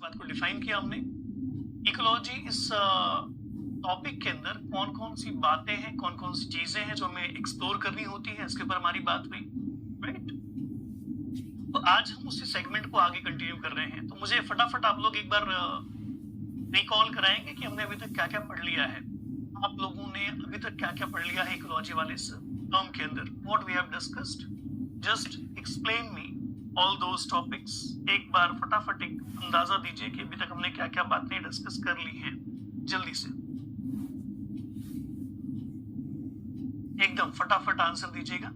बात को डिफाइन किया हमने। इकोलॉजी इस टॉपिक के अंदर कौन कौन सी बातें हैं, कौन कौन सी चीजें हैं जो हमें एक्सप्लोर करनी होती है, इसके ऊपर हमारी बात हुई, राइट। तो आज हम उसी सेगमेंट को आगे कंटिन्यू कर रहे हैं। तो मुझे फटाफट आप लोग एक बार रिकॉल कराएंगे कि हमने अभी तक क्या क्या पढ़ लिया है। आप लोगों ने अभी तक क्या क्या पढ़ लिया है इकोलॉजी वाले टर्म के अंदर, what we have discussed. Just explain me all those topics. एक बार फटाफट एक अंदाजा दीजिए कि अभी तक हमने क्या क्या बातें डिस्कस कर ली हैं, जल्दी से एकदम फटाफट आंसर दीजिएगा।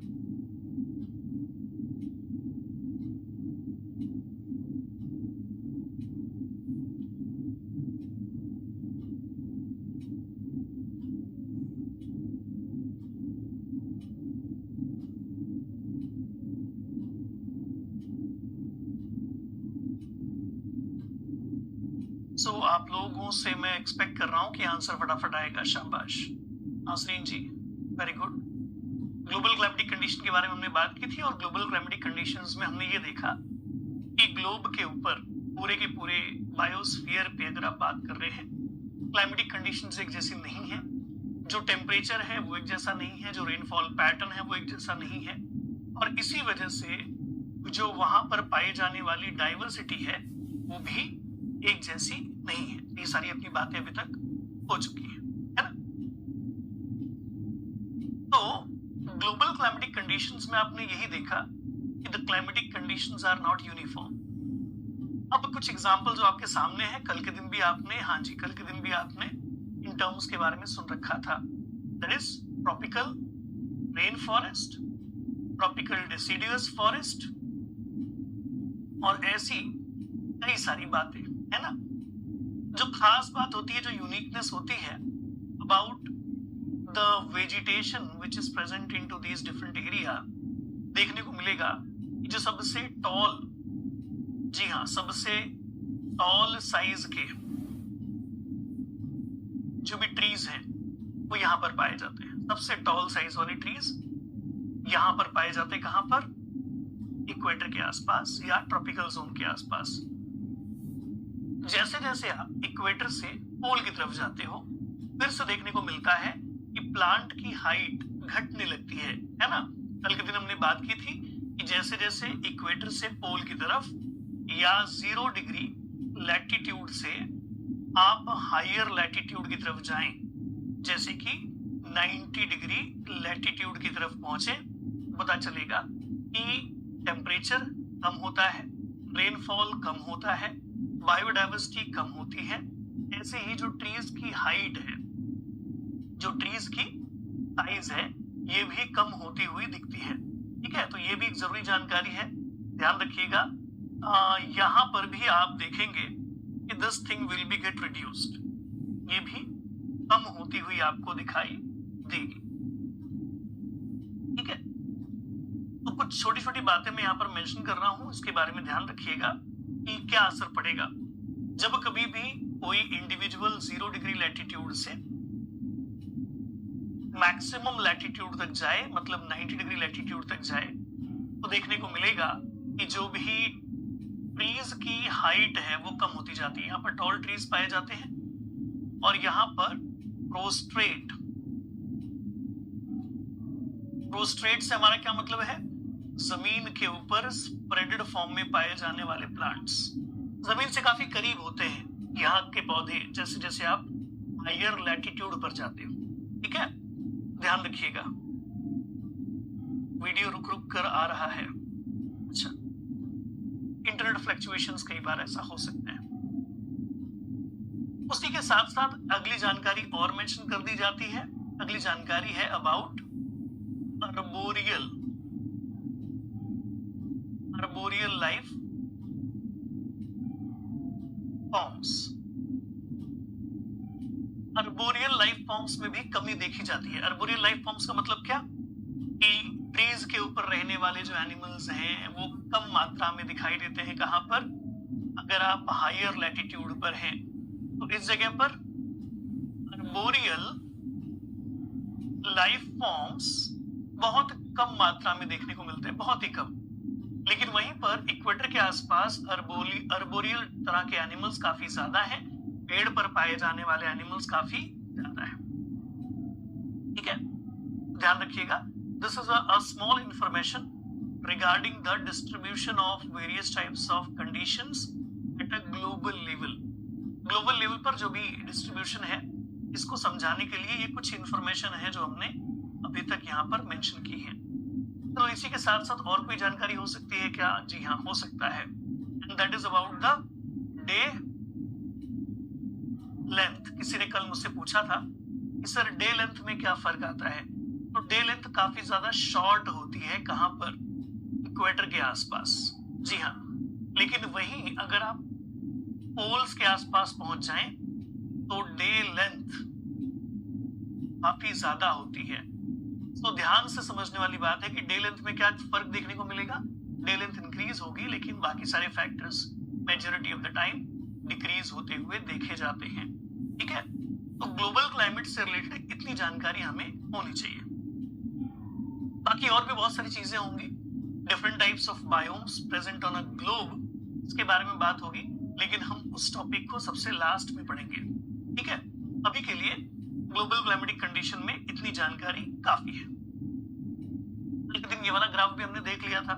सो आप लोगों से मैं एक्सपेक्ट कर रहा हूं कि आंसर फटाफट आएगा। शाबाश Nasreen ji, very good. Global climatic condition के बारे में हमने बात की थी और ग्लोबल क्लाइमेटिक कंडीशंस में हमने ये देखा कि ग्लोब के ऊपर पूरे के पूरे बायोस्फीयर पे अगर आप बात कर रहे हैं, क्लाइमेटिक कंडीशंस एक जैसी नहीं है। जो टेम्परेचर है वो एक जैसा नहीं है, जो रेनफॉल पैटर्न है वो एक जैसा नहीं है, और इसी वजह से जो वहां पर पाई जाने वाली डाइवर्सिटी है वो भी एक जैसी नहीं है। ये सारी अपनी बातें अभी तक हो चुकी है ना। तो ग्लोबल क्लाइमेटिक कंडीशंस में आपने यही देखा कि the climatic conditions are not uniform. अब कुछ एग्जांपल जो आपके सामने है, कल के दिन भी आपने, हाँ जी, कल के दिन भी आपने इन टर्म्स के बारे में सुन रखा था। That is tropical rain forest, tropical deciduous forest, और ऐसी कई सारी बातें है ना। जो खास बात होती है, जो यूनिकनेस होती है about the vegetation which is present in two these different area, देखने को मिलेगा कि जो सबसे टॉल, जी हाँ, सबसे टॉल साइज के जो भी ट्रीज हैं वो यहां पर पाए जाते हैं। सबसे टॉल साइज वाले ट्रीज यहां पर पाए जाते हैं। कहां पर? इक्वेटर के आसपास या ट्रॉपिकल जोन के आसपास। जैसे जैसे आप इक्वेटर से पोल की तरफ जाते हो, फिर से देखने को मिलता है कि प्लांट की हाइट घटने लगती है ना। कल के दिन हमने बात की थी कि जैसे जैसे इक्वेटर से पोल की तरफ या 0 डिग्री लैटिट्यूड से आप हायर लैटिट्यूड की तरफ जाएं, जैसे कि 90 डिग्री लैटिट्यूड की तरफ पहुंचे, पता चलेगा कि टेम्परेचर कम होता है, रेनफॉल कम होता है, बायोडाइवर्सिटी कम होती है। ऐसे ही जो ट्रीज की हाइट है, जो ट्रीज की साइज है, ये भी कम होती हुई दिखती है। ठीक है, तो ये भी एक जरूरी जानकारी है, ध्यान रखिएगा। यहां पर भी आप देखेंगे कि this thing will be gate reduced, ये भी कम होती हुई आपको दिखाई देगी। ठीक है, तो कुछ छोटी छोटी बातें मैं यहाँ पर मेंशन कर रहा हूं, इसके बारे में ध्यान रखिएगा कि क्या असर पड़ेगा जब कभी भी कोई इंडिविजुअल 0 डिग्री लैटिट्यूड से मैक्सिमम लैटिट्यूड तक जाए, मतलब 90 डिग्री लैटिट्यूड तक जाए, तो देखने को मिलेगा कि जो भी ट्रीज की हाइट है वो कम होती जाती है। यहाँ पर टॉल ट्रीज पाए जाते हैं और यहाँ पर प्रोस्ट्रेट से हमारा क्या मतलब है? जमीन के ऊपर स्प्रेडेड फॉर्म में पाए जाने वाले प्लांट्स, जमीन से काफी करीब होते हैं यहाँ के पौधे, जैसे जैसे आप हायर लैटिट्यूड पर जाते हो। ठीक है, ध्यान रखिएगा। वीडियो रुक रुक कर आ रहा है, अच्छा, इंटरनेट फ्लक्चुएशंस कई बार ऐसा हो सकता है। उसी के साथ साथ अगली जानकारी और मेंशन कर दी जाती है। अगली जानकारी है about arboreal life forms. Arboreal life forms में भी कमी देखी जाती है। अर्बोरियल लाइफ फॉर्म्स का मतलब क्या? कि ट्रीज के ऊपर रहने वाले जो एनिमल्स हैं वो कम मात्रा में दिखाई देते हैं। कहां पर? अगर आप हायर लैटिट्यूड पर हैं तो इस जगह पर अर्बोरियल लाइफ फॉर्म्स बहुत कम मात्रा में देखने को मिलते हैं, बहुत ही कम। लेकिन वहीं पर इक्वेटर के आसपास अर्बोरियल तरह के एनिमल्स काफी ज्यादा हैं, पेड़ पर पाए जाने वाले एनिमल्स काफी ज्यादा हैं। ठीक है, ध्यान रखिएगा। This is a small information regarding the distribution of various types of conditions at a global level. Global level पर जो भी डिस्ट्रीब्यूशन है, इसको समझाने के लिए ये कुछ इंफॉर्मेशन है जो हमने अभी तक यहाँ पर मेंशन की है। तो इसी के साथ साथ और कोई जानकारी हो सकती है क्या? जी हाँ, हो सकता है, and that is about the day length. किसी ने कल मुझसे पूछा था कि सर डे लेंथ में क्या फर्क आता है? तो डे लेंथ काफी ज्यादा शॉर्ट होती है, कहां पर? इक्वेटर के आसपास। जी हाँ, लेकिन वहीं अगर आप पोल्स के आसपास पहुंच जाएं तो डे लेंथ काफी ज्यादा होती है। तो ध्यान से समझने वाली बात है कि डे लेंथ में क्या फर्क देखने को मिलेगा? डे लेंथ इंक्रीज होगी, लेकिन बाकी सारे factors majority of the time decrease होते हुए देखे जाते हैं। ठीक है, तो ग्लोबल क्लाइमेट से रिलेटेड इतनी जानकारी हमें होनी चाहिए। बाकी और भी बहुत सारी चीजें होंगी, different types of biomes present on a globe, इसके बारे में बात होगी, लेकिन हम उस टॉपिक को सबसे लास्ट में पढ़ेंगे। ठीक है, अभी के लिए ग्लोबल क्लाइमेटिक कंडीशन में इतनी जानकारी काफी है। एक दिन ये वाला ग्राफ भी हमने देख लिया था,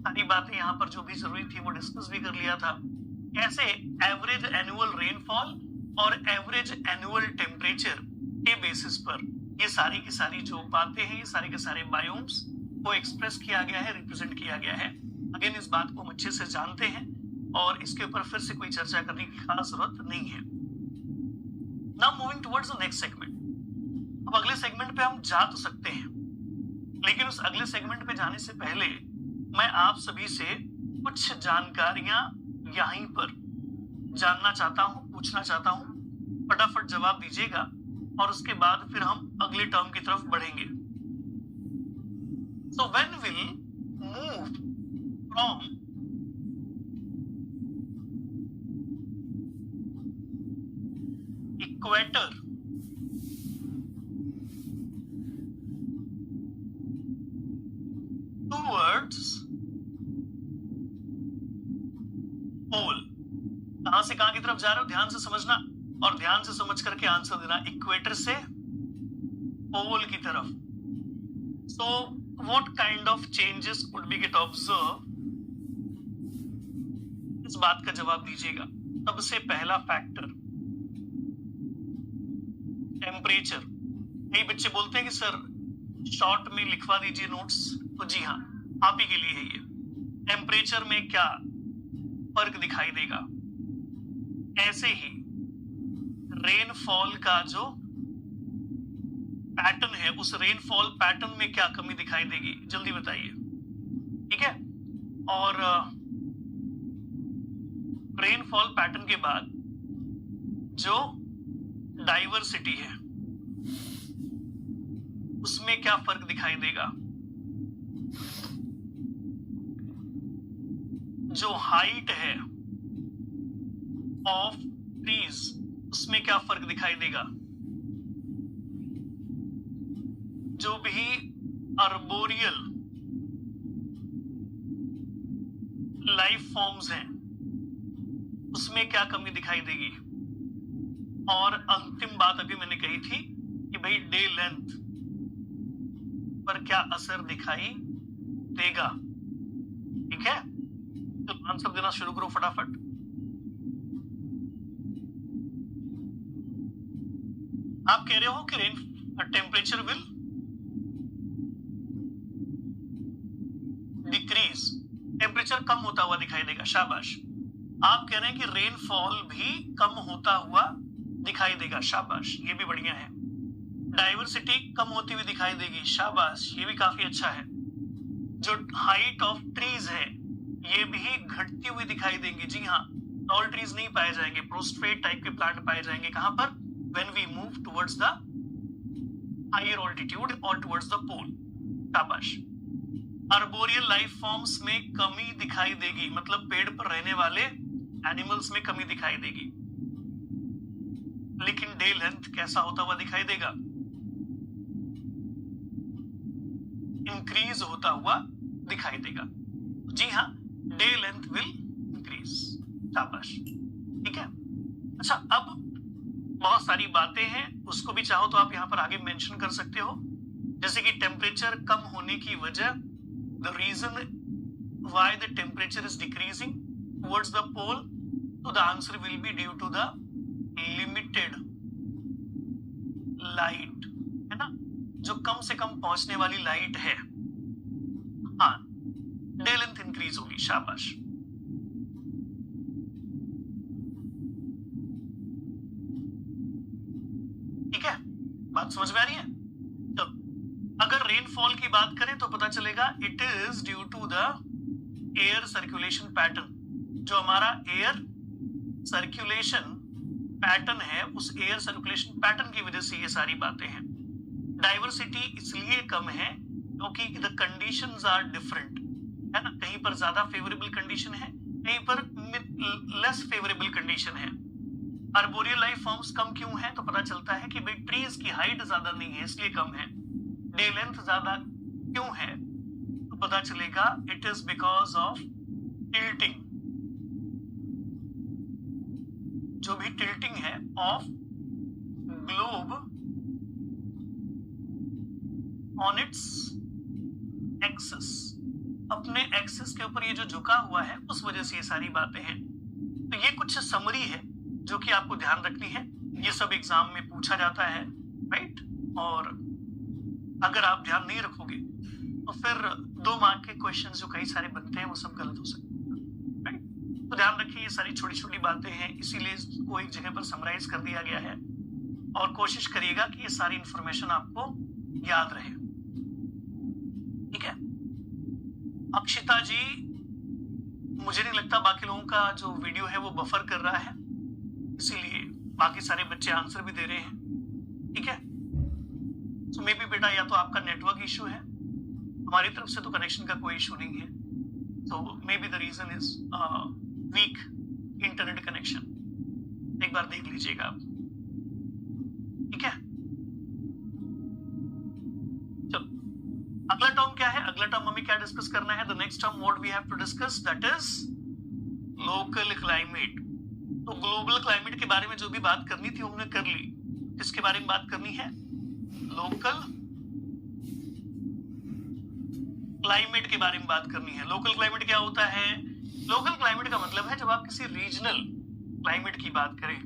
सारी बातें यहाँ पर जो भी जरूरी थी वो डिस्कस भी कर लिया था। कैसे एवरेज एनुअल रेनफॉल और एवरेज एनुअल टेम्परेचर के बेसिस पर ये सारी की सारी जो बातें हैं, ये सारे के सारे बायोम्स को एक्सप्रेस किया गया है, रिप्रेजेंट किया गया है। अगेन इस बात को हम अच्छे से जानते हैं और इसके ऊपर फिर से कोई चर्चा करने की खास जरूरत नहीं है। Now moving towards the next segment. अब अगले सेगमेंट पे हम जा तो सकते हैं, लेकिन उस अगले सेगमेंट पे जाने से पहले मैं आप सभी से कुछ जानकारियां यहीं पर जानना चाहता हूं, पूछना चाहता हूं। फटाफट जवाब दीजिएगा और उसके बाद फिर हम अगले टर्म की तरफ बढ़ेंगे। So when we'll move from equator towards pole, कहां से कहां की तरफ जा रहे हो ध्यान से समझना और ध्यान से समझ करके आंसर देना। इक्वेटर से पोल की तरफ। So what kind of changes could we get observed? इस बात का जवाब दीजिएगा। सबसे पहला फैक्टर टेम्परेचर। कई बच्चे बोलते हैं कि सर शॉर्ट में लिखवा दीजिए नोट्स, तो जी हाँ, आप ही के लिए है ये। टेम्परेचर में क्या फर्क दिखाई देगा? ऐसे ही रेनफॉल का जो पैटर्न है, उस रेनफॉल पैटर्न में क्या कमी दिखाई देगी? जल्दी बताइए। ठीक है, और रेनफॉल पैटर्न के बाद जो डाइवर्सिटी है उसमें क्या फर्क दिखाई देगा? जो हाइट है ऑफ ट्रीज उसमें क्या फर्क दिखाई देगा? जो भी अर्बोरियल लाइफ फॉर्म्स हैं उसमें क्या कमी दिखाई देगी? और अंतिम बात अभी मैंने कही थी कि भाई डे लेंथ पर क्या असर दिखाई देगा। ठीक है, तो आंसर देना शुरू करो फटाफट। आप कह रहे हो कि टेम्परेचर विल डिक्रीज, टेम्परेचर कम होता हुआ दिखाई देगा। शाबाश। आप कह रहे हैं कि रेनफॉल भी कम होता हुआ दिखाई देगा। शाबाश, ये भी बढ़िया है। डाइवर्सिटी कम होती हुई दिखाई देगी। शाबाश, ये भी काफी अच्छा है। जो हाइट ऑफ ट्रीज है ये भी घटती हुई दिखाई देंगी। जी हाँ, टॉल ट्रीज नहीं पाए जाएंगे, प्रोस्ट्रेट टाइप के प्लांट पाए जाएंगे। कहां पर? When we move towards the higher altitude और टुवर्ड्स द पोल। शाबाश। अर्बोरियल लाइफ फॉर्म्स में कमी दिखाई देगी, मतलब पेड़ पर रहने वाले एनिमल्स में कमी दिखाई देगी। लेकिन डे लेंथ कैसा होता हुआ दिखाई देगा? इंक्रीज होता हुआ दिखाई देगा। जी हाँ, डे लेंथ विल इंक्रीज। शाबाश, ठीक है। अच्छा, अब बहुत सारी बातें हैं, उसको भी चाहो तो आप यहाँ पर आगे मेंशन कर सकते हो, जैसे कि टेम्परेचर कम होने की वजह, the reason why the temperature is decreasing towards the pole, तो the answer will be due to the limited light, है ना, जो कम से कम पहुंचने वाली लाइट है। हाँ, डे लेंथ इंक्रीज होगी। शाबाश। ठीक है, बात समझ में आ रही है? तो अगर रेनफॉल की बात करें तो पता चलेगा it is due to the air circulation pattern. जो हमारा एयर सर्कुलेशन पैटर्न है, उस एयर सर्कुलेशन पैटर्न की वजह से ये सारी बातें हैं। डाइवर्सिटी इसलिए कम है क्योंकि द कंडीशंस आर डिफरेंट, है ना, कहीं पर ज्यादा फेवरेबल कंडीशन है, कहीं पर लेस फेवरेबल कंडीशन है। आर्बोरियल लाइफ फॉर्म्स कम क्यों है? तो पता चलता है कि भाई ट्रीज की हाइट ज्यादा नहीं है इसलिए कम है। डे लेंथ ज्यादा क्यों है? तो पता चलेगा it is because of tilting. जो भी टिल्टिंग है of globe on its axis, अपने एक्सिस के ऊपर ये जो झुका हुआ है उस वजह से ये सारी बातें हैं। तो ये कुछ समरी है जो कि आपको ध्यान रखनी है, ये सब एग्जाम में पूछा जाता है, राइट। और अगर आप ध्यान नहीं रखोगे तो फिर 2 मार्क के क्वेश्चन जो कई सारे बनते हैं वो सब गलत हो सकते हैं, राइट। तो ध्यान रखिए, ये सारी छोटी छोटी बातें हैं, इसीलिए इसको एक जगह पर समराइज कर दिया गया है और कोशिश करिएगा कि ये सारी इंफॉर्मेशन आपको याद रहे, ठीक है। अक्षिता जी, मुझे नहीं लगता बाकी लोगों का जो वीडियो है वो बफर कर रहा है, इसीलिए बाकी सारे बच्चे आंसर भी दे रहे हैं, ठीक है। तो मे बी बेटा या तो आपका नेटवर्क इशू है, हमारी तरफ से तो कनेक्शन का कोई इशू नहीं है, तो maybe the reason is weak internet connection. एक बार देख लीजिएगा आप, ठीक है। चलो, अगला टर्म क्या है? अगला टर्म हमें क्या डिस्कस करना है? The next term what we have to discuss, that is local climate. तो ग्लोबल क्लाइमेट के बारे में जो भी बात करनी थी हमने कर ली। किसके बारे में बात करनी है? लोकल क्लाइमेट के बारे में बात करनी है। लोकल क्लाइमेट क्या होता है? लोकल क्लाइमेट का मतलब है जब आप किसी रीजनल क्लाइमेट की बात करें,